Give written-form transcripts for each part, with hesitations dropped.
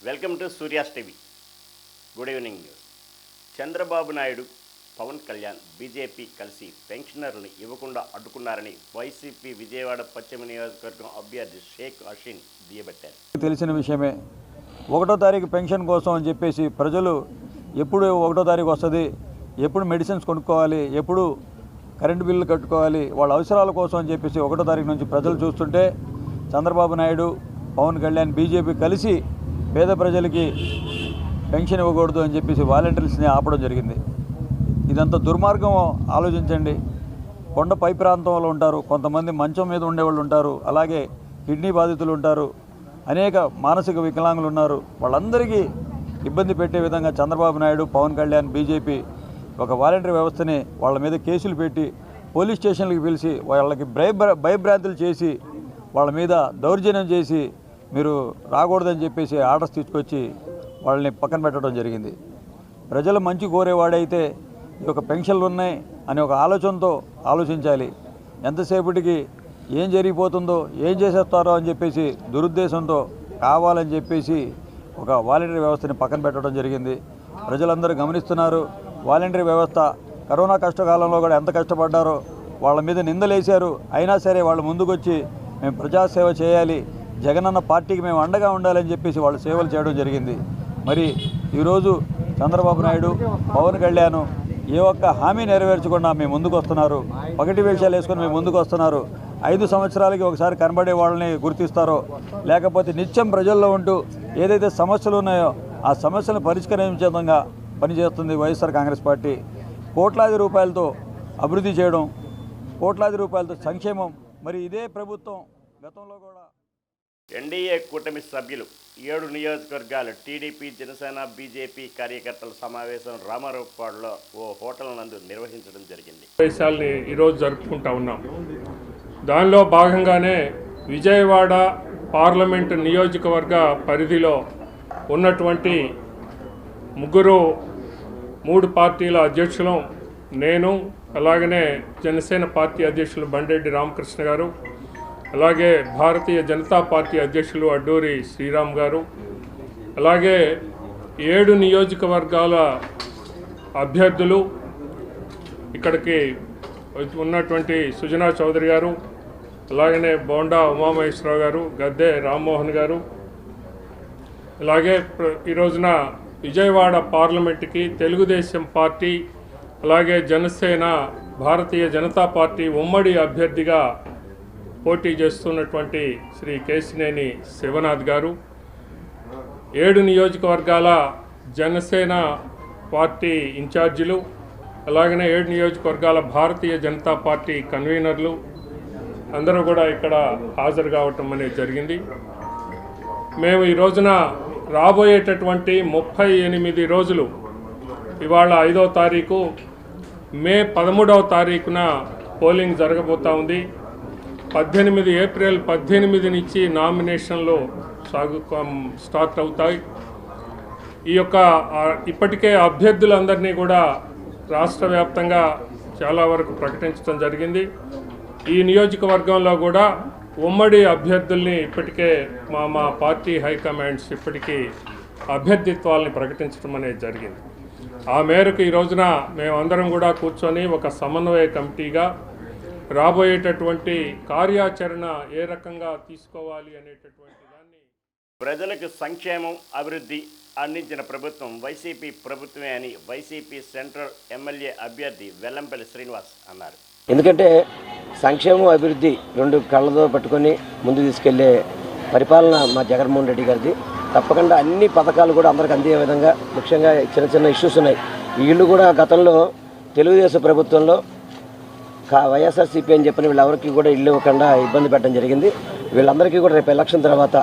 Welcome to Surya's TV. Good evening news. Chandrababu Naidu, Pawan Kalyan, BJP కలిసి పెన్షనర్లను ఇవ్వకుండా అడ్డుకున్నారని వైసీపీ విజయవాడ పశ్చిమ నియోజకవర్గం అభ్యర్థి షేక్ హసీన్ దుయ్యబట్టారు. తెలిసిన విషయమే. 1వ తారీఖు పెన్షన్ కోసం అని చెప్పేసి ప్రజలు ఎప్పుడు 1వ తారీఖు వస్తుంది, ఎప్పుడు మెడిసిన్స్ కొనుక్కోవాలి, ఎప్పుడు కరెంటు బిల్లు కట్టుకోవాలి, వాళ్ళ అవసరాల కోసం అని చెప్పేసి 1వ తారీఖు నుంచి ప్రజలు చూస్తుంటే చంద్రబాబు నాయుడు, పవన్ కళ్యాణ్, బీజేపీ కలిసి పేద ప్రజలకి పెన్షన్ ఇవ్వకూడదు అని చెప్పేసి వాలంటీర్స్ని ఆపడం జరిగింది. ఇదంతా దుర్మార్గం. ఆలోచించండి. కొండ పై ప్రాంతంలో ఉంటారు, కొంతమంది మంచం మీద ఉండేవాళ్ళు ఉంటారు, అలాగే కిడ్నీ బాధితులు ఉంటారు, అనేక మానసిక వికలాంగులు ఉన్నారు. వాళ్ళందరికీ ఇబ్బంది పెట్టే విధంగా చంద్రబాబు నాయుడు, పవన్ కళ్యాణ్, బీజేపీ ఒక వాలంటీర్ వ్యవస్థని వాళ్ళ మీద కేసులు పెట్టి పోలీస్ స్టేషన్లకు పిలిచి వాళ్ళకి భయభ్రాంతులు చేసి వాళ్ళ మీద దౌర్జన్యం చేసి మీరు రాకూడదని చెప్పేసి ఆర్డర్స్ తీసుకొచ్చి వాళ్ళని పక్కన పెట్టడం జరిగింది. ప్రజలు మంచి కోరేవాడైతే ఈ యొక్క పెన్షన్లు ఉన్నాయి అనే ఒక ఆలోచనతో ఆలోచించాలి. ఎంతసేపటికి ఏం జరిగిపోతుందో, ఏం చేసేస్తారో అని చెప్పేసి దురుద్దేశంతో కావాలని చెప్పేసి ఒక వాలంటీర్ వ్యవస్థని పక్కన పెట్టడం జరిగింది. ప్రజలందరూ గమనిస్తున్నారు. వాలంటీర్ వ్యవస్థ కరోనా కష్టకాలంలో కూడా ఎంత కష్టపడ్డారో వాళ్ళ మీద నిందలేశారు. అయినా సరే వాళ్ళు ముందుకొచ్చి మేము ప్రజాసేవ చేయాలి, జగనన్న పార్టీకి మేము అండగా ఉండాలని చెప్పేసి వాళ్ళు సేవలు చేయడం జరిగింది. మరి ఈరోజు చంద్రబాబు నాయుడు, పవన్ కళ్యాణ్ ఏ ఒక్క హామీ నెరవేర్చకుండా మేము ముందుకు వస్తున్నారు. పగటి వేషాలు వేసుకొని మేము ముందుకు వస్తున్నారు. 5 సంవత్సరాలకి ఒకసారి కనబడే వాళ్ళని గుర్తిస్తారో, లేకపోతే నిత్యం ప్రజల్లో ఉంటూ ఏదైతే సమస్యలు ఉన్నాయో ఆ సమస్యలను పరిష్కరించే విధంగా పనిచేస్తుంది వైఎస్ఆర్ కాంగ్రెస్ పార్టీ. కోట్లాది రూపాయలతో అభివృద్ధి చేయడం, కోట్లాది రూపాయలతో సంక్షేమం. మరి ఇదే ప్రభుత్వం గతంలో కూడా ఎన్డీఏ కూటమి సభ్యులు 7 నియోజకవర్గాల టీడీపీ, జనసేన, బీజేపీ కార్యకర్తల సమావేశం రామారావుపాడులో ఓ హోటల్ నందు నిర్వహించడం జరిగింది. సమావేశాలని ఈరోజు జరుపుకుంటా ఉన్నాం. దానిలో భాగంగానే విజయవాడ పార్లమెంటు నియోజకవర్గ పరిధిలో ఉన్నటువంటి 3 పార్టీల అధ్యక్షులు, నేను, అలాగనే జనసేన పార్టీ అధ్యక్షులు బండెడ్డి రామకృష్ణ గారు, అలాగే భారతీయ జనతా పార్టీ అధ్యక్షులు అడ్డూరి శ్రీరామ్ గారు, అలాగే 7 నియోజకవర్గాల అభ్యర్థులు, ఇక్కడికి ఉన్నటువంటి సుజనా చౌదరి గారు, అలాగనే బోండా ఉమామహేశ్వరరావు గారు, గద్దె రామ్మోహన్ గారు, అలాగే ఈ రోజున విజయవాడ పార్లమెంటుకి తెలుగుదేశం పార్టీ, అలాగే జనసేన, భారతీయ జనతా పార్టీ ఉమ్మడి అభ్యర్థిగా పోటీ చేస్తున్నటువంటి శ్రీ కేశినేని శివనాథ్ గారు, 7 నియోజకవర్గాల జనసేన పార్టీ ఇన్ఛార్జీలు, అలాగనే 7 నియోజకవర్గాల భారతీయ జనతా పార్టీ కన్వీనర్లు అందరూ కూడా ఇక్కడ హాజరు కావటం అనేది జరిగింది. మేము ఈ రోజున రాబోయేటటువంటి 38 రోజులు, ఇవాళ 5వ తారీఖు, మే 13వ తారీఖున పోలింగ్ జరగబోతూ ఉంది. 18 ఏప్రిల్ 18 నుంచి నామినేషన్లు స్టార్ట్ అవుతాయి. ఈ యొక్క ఇప్పటికే అభ్యర్థులందరినీ కూడా రాష్ట్ర వ్యాప్తంగా చాలా వరకు ప్రకటించడం జరిగింది. ఈ నియోజకవర్గంలో కూడా ఉమ్మడి అభ్యర్థుల్ని ఇప్పటికే మా పార్టీ హైకమాండ్స్ ఇప్పటికీ అభ్యర్థిత్వాలని ప్రకటించడం అనేది జరిగింది. ఆ మేరకు ఈ రోజున మేమందరం కూడా కూర్చొని ఒక సమన్వయ కమిటీగా రాబోయేటటువంటి కార్యాచరణ ఏ రకంగా తీసుకోవాలి అనేటటువంటి దాన్ని, ప్రజలకు సంక్షేమం, అభివృద్ధి అందించిన ప్రభుత్వం వైసీపీ ప్రభుత్వమే అని వైసీపీ సెంట్రల్ ఎమ్మెల్యే అభ్యర్థి వెల్లంపల్లి శ్రీనివాస్ అన్నారు. ఎందుకంటే సంక్షేమం, అభివృద్ధి 2 కళ్ళతో పట్టుకొని ముందుకు తీసుకెళ్లే పరిపాలన మా జగన్మోహన్ రెడ్డి గారిది. తప్పకుండా అన్ని పథకాలు కూడా అందరికి అందే విధంగా, ముఖ్యంగా చిన్న ఇష్యూస్ ఉన్నాయి. వీళ్ళు కూడా గతంలో తెలుగుదేశం ప్రభుత్వంలో వైఎస్ఆర్సీపీ అని చెప్పిన వీళ్ళెవరికి కూడా ఇల్లు ఇవ్వకుండా ఇబ్బంది పెట్టడం జరిగింది. వీళ్ళందరికీ కూడా రేపు ఎలక్షన్ తర్వాత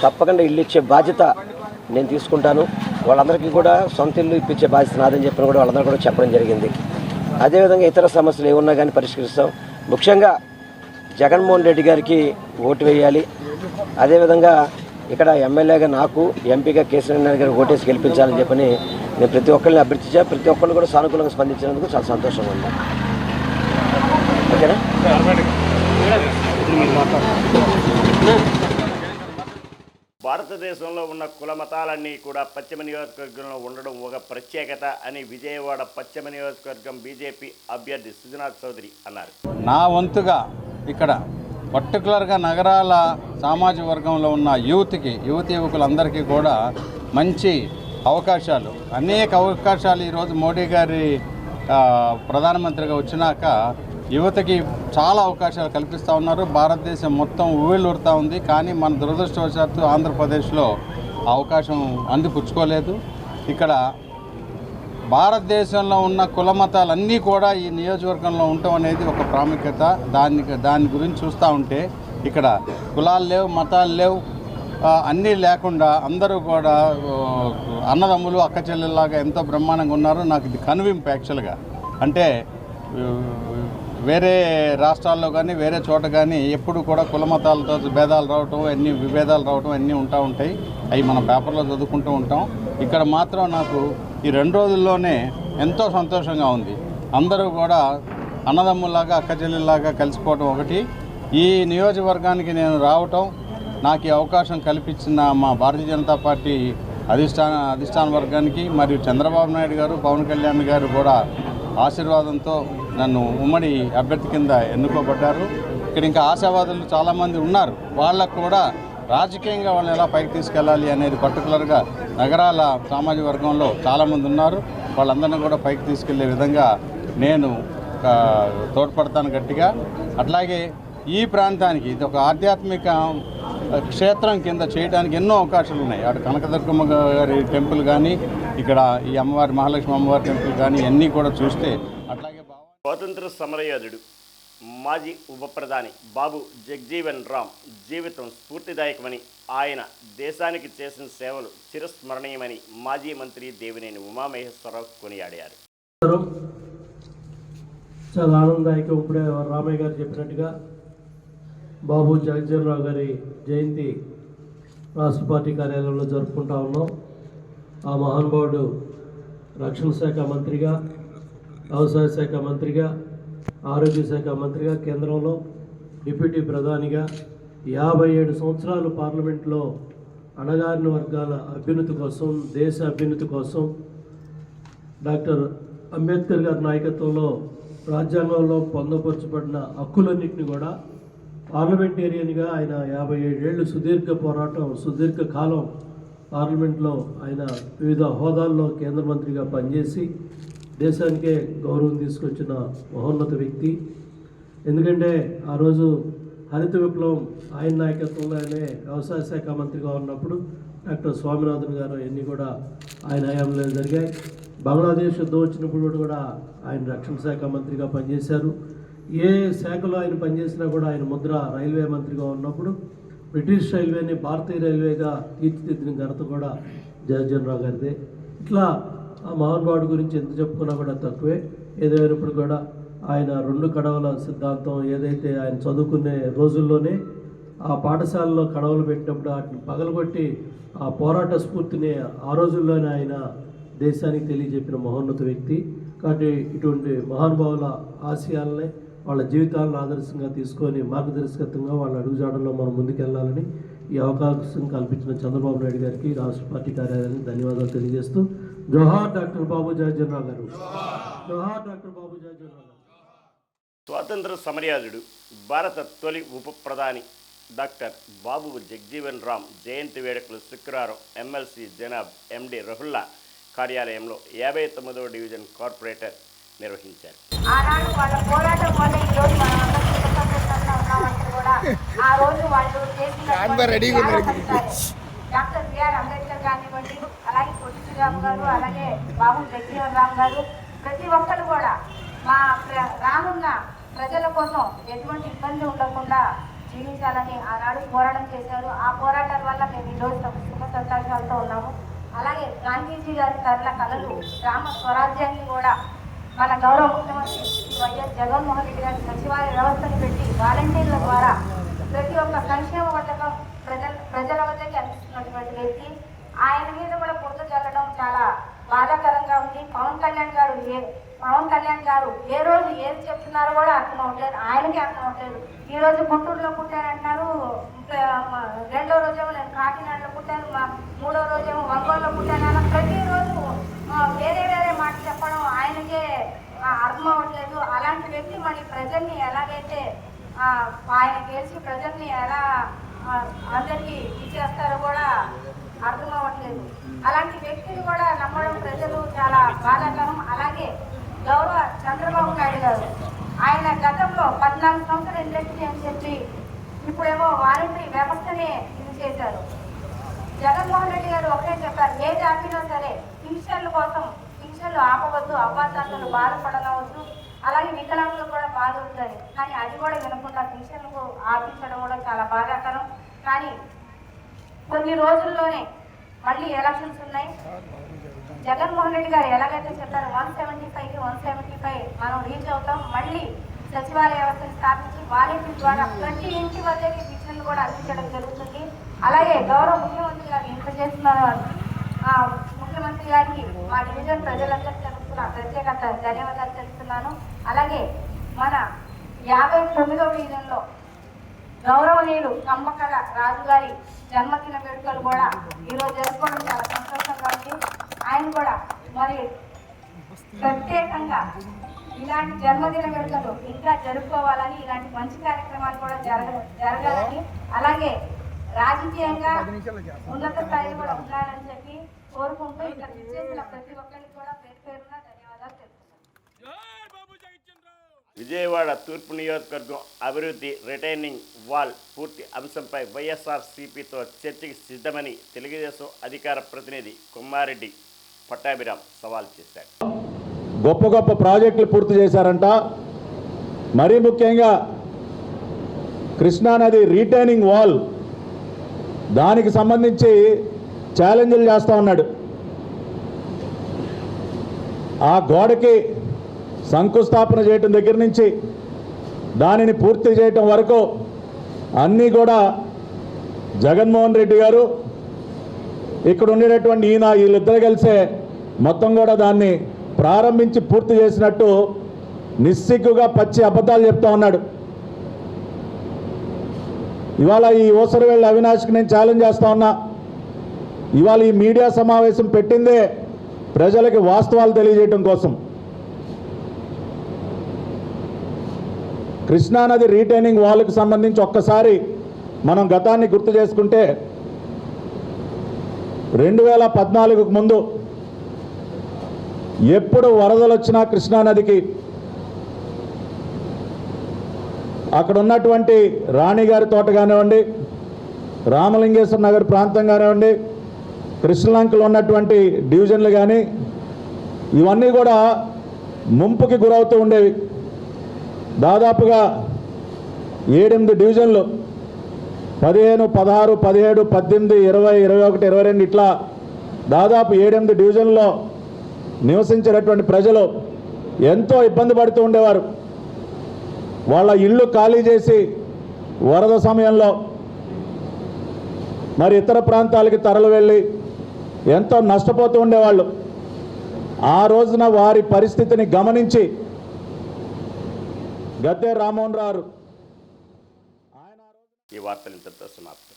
తప్పకుండా ఇల్లు ఇచ్చే బాధ్యత నేను తీసుకుంటాను. వాళ్ళందరికీ కూడా సొంత ఇల్లు ఇప్పించే బాధ్యత నాదని చెప్పిన కూడా వాళ్ళందరూ కూడా చెప్పడం జరిగింది. అదేవిధంగా ఇతర సమస్యలు ఏమున్నా కానీ పరిష్కరిస్తాం. ముఖ్యంగా జగన్మోహన్ రెడ్డి గారికి ఓటు వేయాలి. అదేవిధంగా ఇక్కడ ఎమ్మెల్యేగా నాకు, ఎంపీగా కేసీఆర్ గారికి ఓటేసి గెలిపించాలని చెప్పని నేను ప్రతి ఒక్కరిని అభ్యర్థించా. ప్రతి ఒక్కరిని కూడా సానుకూలంగా స్పందించినందుకు చాలా సంతోషంగా ఉంది. ఓకేనా? భారత భారతదేశంలో ఉన్న కుల మతాలన్నీ కూడా పశ్చిమ నియోజకవర్గంలో ఉండడం ఒక ప్రత్యేకత అని విజయవాడ పశ్చిమ నియోజకవర్గం బీజేపీ అభ్యర్థి సుజనాథ్ చౌదరి అన్నారు. నా వంతుగా ఇక్కడ పర్టికులర్గా నగరాల సామాజిక వర్గంలో ఉన్న యువకులందరికీ కూడా మంచి అవకాశాలు, అనేక అవకాశాలు ఈరోజు మోడీ గారి ప్రధానమంత్రిగా వచ్చినాక యువతకి చాలా అవకాశాలు కల్పిస్తూ ఉన్నారు. భారతదేశం మొత్తం ఊళ్ళూరుతూ ఉంది. కానీ మన దురదృష్టవశాత్తు ఆంధ్రప్రదేశ్లో అవకాశం అందిపుచ్చుకోలేదు. ఇక్కడ భారతదేశంలో ఉన్న కుల మతాలన్నీ కూడా ఈ నియోజకవర్గంలో ఉండటం అనేది ఒక ప్రాముఖ్యత. దాని గురించి చూస్తూ ఉంటే ఇక్కడ కులాలు లేవు, మతాలు లేవు, అన్నీ లేకుండా అందరూ కూడా అన్నదమ్ములు అక్క చెల్లెల్లాగా ఎంతో బ్రహ్మాండంగా ఉన్నారు. నాకు ఇది కనువింపు యాక్చువల్గా. అంటే వేరే రాష్ట్రాల్లో కానీ వేరే చోట కానీ ఎప్పుడు కూడా కుల మతాలతో భేదాలు రావటం, ఎన్ని విభేదాలు రావటం అన్నీ ఉంటాయి. అవి మనం పేపర్లో చదువుకుంటూ ఉంటాం. ఇక్కడ మాత్రం నాకు ఈ 2 రోజుల్లోనే ఎంతో సంతోషంగా ఉంది. అందరూ కూడా అన్నదమ్ముల్లాగా అక్క చెల్లెల్లాగా కలిసిపోవటం ఒకటి. ఈ నియోజకవర్గానికి నేను రావటం, నాకు ఈ అవకాశం కల్పించిన మా భారతీయ జనతా పార్టీ అధిష్టాన వర్గానికి మరియు చంద్రబాబు నాయుడు గారు, పవన్ కళ్యాణ్ గారు కూడా ఆశీర్వాదంతో నన్ను ఉమ్మడి అభ్యర్థి కింద ఎన్నుకోబడ్డారు. ఇక్కడ ఇంకా ఆశావాదులు చాలామంది ఉన్నారు. వాళ్ళకు కూడా రాజకీయంగా వాళ్ళని ఎలా పైకి తీసుకెళ్ళాలి అనేది పర్టికులర్గా నగరాల సామాజిక వర్గంలో చాలామంది ఉన్నారు. వాళ్ళందరినీ కూడా పైకి తీసుకెళ్లే విధంగా నేను తోడ్పడతాను గట్టిగా. అట్లాగే ఈ ప్రాంతానికి ఇది ఒక ఆధ్యాత్మిక క్షేత్రం కింద చేయడానికి ఎన్నో అవకాశాలు ఉన్నాయి. అటు కనకదుర్గమ్మ గారి టెంపుల్ కానీ, ఇక్కడ ఈ అమ్మవారి మహాలక్ష్మి అమ్మవారి టెంపుల్ కానీ అన్నీ కూడా చూస్తే. అట్లాగే స్వాతంత్ర సమరయోధుడు మాజీ ఉప ప్రధాని బాబు జగ్జీవన్ రామ్ జీవితం స్ఫూర్తిదాయకమని, ఆయన దేశానికి చేసిన సేవలు చిరస్మరణీయమని మాజీ మంత్రి దేవినేని ఉమామహేశ్వరరావు కొనియాడారు. చాలా ఆనందదాయకం. ఇప్పుడే రామయ్య గారు చెప్పినట్టుగా బాబు జగజ్జీవన్ రావు గారి జయంతి రాష్ట్ర పార్టీ కార్యాలయంలో జరుపుకుంటా ఉన్నాం. ఆ మహానుభావుడు రక్షణ శాఖ మంత్రిగా, వ్యవసాయ శాఖ మంత్రిగా, ఆరోగ్య శాఖ మంత్రిగా, కేంద్రంలో డిప్యూటీ ప్రధానిగా 57 సంవత్సరాలు పార్లమెంట్లో అణగారిన వర్గాల అభ్యున్నతి కోసం, దేశ అభ్యున్నతి కోసం డాక్టర్ అంబేద్కర్ గారి నాయకత్వంలో రాజ్యాంగంలో పొందుపరచబడిన హక్కులన్నింటినీ కూడా పార్లమెంటేరియన్గా ఆయన 57 ఏళ్ళు సుదీర్ఘ పోరాటం, సుదీర్ఘ కాలం పార్లమెంట్లో ఆయన వివిధ హోదాల్లో కేంద్ర మంత్రిగా పనిచేసి దేశానికే గౌరవం తీసుకొచ్చిన మహోన్నత వ్యక్తి. ఎందుకంటే ఆ రోజు హరిత విప్లవం ఆయన నాయకత్వంలో ఆయనే వ్యవసాయ శాఖ మంత్రిగా ఉన్నప్పుడు డాక్టర్ స్వామినాథన్ గారు అన్నీ కూడా ఆయన హయాంలో జరిగాయి. బంగ్లాదేశ్ యుద్ధం వచ్చినప్పుడు కూడా ఆయన రక్షణ శాఖ మంత్రిగా పనిచేశారు. ఏ శాఖలో ఆయన పనిచేసినా కూడా ఆయన ముద్ర రైల్వే మంత్రిగా ఉన్నప్పుడు బ్రిటిష్ రైల్వేని భారతీయ రైల్వేగా తీర్చిదిద్దిన ఘనత కూడా జగజ్జీవన్ రావు గారిదే. ఇట్లా ఆ మహానుభావుడి గురించి ఎంత చెప్పుకున్నా కూడా తక్కువే. ఏదైనప్పుడు కూడా ఆయన 2 కడవల సిద్ధాంతం ఏదైతే ఆయన చదువుకునే రోజుల్లోనే ఆ పాఠశాలలో కడవలు పెట్టినప్పుడు వాటిని పగలగొట్టి ఆ పోరాట స్ఫూర్తిని ఆ రోజుల్లోనే ఆయన దేశానికి తెలియజెప్పిన మహోన్నత వ్యక్తి. కాబట్టి ఇటువంటి మహానుభావుల ఆశయాలనే, వాళ్ళ జీవితాలను ఆదర్శంగా తీసుకొని మార్గదర్శకత్వంగా వాళ్ళ అడుగుజాడల్లో మనం ముందుకెళ్లాలని ఈ అవకాశం కల్పించిన చంద్రబాబు నాయుడు గారికి, రాష్ట్ర పార్టీ కార్యాలయానికి ధన్యవాదాలు తెలియజేస్తూ జోహార్ డాక్టర్ బాబు జగజ్జీవన్ రావు గారు. జోహార్ డాక్టర్ బాబు జగజ్జీవన్ రావు గారు. స్వాతంత్ర సమరయోధుడు భారత తొలి ఉప ప్రధాని డాక్టర్ బాబు జగ్జీవన్ రామ్ జయంతి వేడుకలు శుక్రవారం ఎమ్మెల్సీ జనాబ్ ఎండి రహుల్లా కార్యాలయంలో 59వ డివిజన్ కార్పొరేటర్ నిర్వహించారు. ఆనాడు వాళ్ళ పోరాటం వల్ల ఈ రోజు మనం ఉన్నామంటే కూడా ఆ రోజు వాళ్ళు చేసిన డాక్టర్ బిఆర్ అంబేద్కర్ కానివ్వండి, అలాగే పొట్టి శ్రీరామ్ గారు, అలాగే బాబు జగ్జీవన్ రామ్ గారు, ప్రతి ఒక్కరు కూడా మా రానున్న ప్రజల కోసం ఎటువంటి ఇబ్బంది ఉండకుండా జీవించాలని ఆనాడు పోరాటం చేశారు. ఆ పోరాటం వల్ల మేము ఈరోజు సుఖ సంతోషాలతో ఉన్నాము. అలాగే గాంధీజీ గారి తరల కళలు గ్రామ స్వరాజ్యాన్ని కూడా మన గౌరవ ముఖ్యమంత్రి వైఎస్ జగన్మోహన్ రెడ్డి గారి సచివాలయ వ్యవస్థను పెట్టి వాలంటీర్ల ద్వారా ప్రతి ఒక్క సంక్షేమ పథకం ప్రజల వద్దకి అందిస్తున్నటువంటి వ్యక్తి. ఆయన మీద కూడా పొద్దు చల్లడం చాలా బాధాకరంగా ఉంది. పవన్ కళ్యాణ్ గారు పవన్ కళ్యాణ్ గారు ఏ రోజు ఏది చెప్తున్నారో కూడా అర్థం అవ్వట్లేదు, ఆయనకి అర్థం అవ్వట్లేదు. ఈ రోజు గుంటూరులో పుట్టానంటున్నారు, రెండో రోజేమో నేను కాకినాడలో పుట్టాను, మూడో రోజేమో ఒంగోలులో పుట్టాను. ప్రతిరోజు వేరే వేరే మాట చెప్పడం ఆయనకే అర్థం అవ్వట్లేదు. అలాంటి వ్యక్తి మళ్ళీ ప్రజల్ని ఎలాగైతే ఆయన గెలిచి ప్రజల్ని ఎలా అందరికీ ఇచ్చేస్తారో కూడా అర్థం అవ్వట్లేదు. అలాంటి వ్యక్తిని కూడా నమ్మడం ప్రజలు చాలా బాధాకరం. అలాగే గౌరవ చంద్రబాబు నాయుడు గారు ఆయన గతంలో 14 సంవత్సరాలు ఇండస్ట్రీ అని చెప్పి ఇప్పుడేమో వాలంటరీ వ్యవస్థనే ఇది చేశారు. జగన్మోహన్ రెడ్డి గారు ఒకటే చెప్పారు, ఏ జాతిలో సరే పింఛన్ల కోసం పింఛన్లు ఆపవద్దు, అవ్వాతాతలు బాధపడనవద్దు, అలాగే వికలాంగులు కూడా బాధ అవుతుంది. కానీ అది కూడా వినకుండా పింఛన్లకు ఆపించడం కూడా చాలా బాధాకరం. కానీ కొన్ని రోజుల్లోనే మళ్ళీ ఎలక్షన్స్ ఉన్నాయి. జగన్మోహన్ రెడ్డి గారు ఎలాగైతే చెప్పారు 175కి 175 మనం రీచ్ అవుతాం, మళ్ళీ సచివాలయ వ్యవస్థను స్థాపించి వాలంటీర్ ద్వారా ప్రతి ఇంటి వద్దకి పింఛన్లు కూడా అందించడం జరుగుతుంది. అలాగే గౌరవ ముఖ్యమంత్రి గారు ఇంత చేస్తున్నారు. ముఖ్యమంత్రి గారికి మా డివిజన్ ప్రజలందరూ తెలుపుతున్న ప్రత్యేకత ధన్యవాదాలు తెలుపుతున్నాను. అలాగే మన 59వ డివిజన్లో గౌరవనీయులు కంబకల రాజుగారి జన్మదిన వేడుకలు కూడా ఈరోజు జరుపుకోవడం చాలా సంతోషంగా ఉంది. ఆయన కూడా మరి ప్రత్యేకంగా ఇలాంటి జన్మదిన వేడుకలు ఇంకా జరుపుకోవాలని, ఇలాంటి మంచి కార్యక్రమాలు కూడా జరగాలని, అలాగే రాజకీయంగా ఉన్నత స్థాయిలో కూడా ఉండాలని చెప్పి కోరుకుంటూ ఇక్కడ చేసిన ప్రతి ఒక్కరికి కూడా పేరు పేరున ధన్యవాదాలు తెలుపుతున్నాను. విజయవాడ తూర్పు నియోజకవర్గం అభివృద్ధి రిటైనింగ్ వాల్ పూర్తి అంశంపై వైఎస్ఆర్సీపీతో చర్చకి సిద్ధమని తెలుగుదేశం అధికార ప్రతినిధి కొమ్మారెడ్డి పట్టాభిరామ్ సవాల్ చేశారు. గొప్ప గొప్ప ప్రాజెక్టులు పూర్తి చేశారంట. మరీ ముఖ్యంగా కృష్ణానది రీటైనింగ్ వాల్ దానికి సంబంధించి ఛాలెంజ్లు చేస్తూ ఉన్నాడు. ఆ గోడకి శంకుస్థాపన చేయటం దగ్గర నుంచి దానిని పూర్తి చేయటం వరకు అన్నీ కూడా జగన్మోహన్ రెడ్డి గారు ఇక్కడ ఉండేటటువంటి ఈయన వీళ్ళిద్దరు కలిసే మొత్తం కూడా దాన్ని ప్రారంభించి పూర్తి చేసినట్టు నిస్సిగ్గుగా పచ్చి అబద్ధాలు చెప్తా ఉన్నాడు. ఇవాళ ఈ ఓసరవెల్లి అవినాష్కి నేను ఛాలెంజ్ చేస్తా ఉన్నా. ఇవాళ ఈ మీడియా సమావేశం పెట్టిందే ప్రజలకి వాస్తవాలు తెలియజేయడం కోసం. కృష్ణానది రీటైనింగ్ వాల్కి సంబంధించి ఒక్కసారి మనం గతాన్ని గుర్తు చేసుకుంటే 2014కు ముందు ఎప్పుడు వరదలు వచ్చినా కృష్ణానదికి అక్కడ ఉన్నటువంటి రాణిగారి తోట కానివ్వండి, రామలింగేశ్వర నగర్ ప్రాంతం కానివ్వండి, కృష్ణలంకలో ఉన్నటువంటి డివిజన్లు కానీ ఇవన్నీ కూడా ముంపుకి గురవుతూ ఉండేవి. దాదాపుగా 7-8 డివిజన్లు 15, 16, 17, 18, 20, 21, 22 ఇట్లా దాదాపు 7-8 డివిజన్లో నివసించేటటువంటి ప్రజలు ఎంతో ఇబ్బంది పడుతూ ఉండేవారు. వాళ్ళ ఇళ్ళు ఖాళీ చేసి వరద సమయంలో మరి ఇతర ప్రాంతాలకి తరలి వెళ్ళి ఎంతో నష్టపోతూ ఉండేవాళ్ళు. ఆ రోజున వారి పరిస్థితిని గమనించి గద్దె రామ్మోహన్ రావు ఈ వార్తలు ఇంతతో సమాప్తం.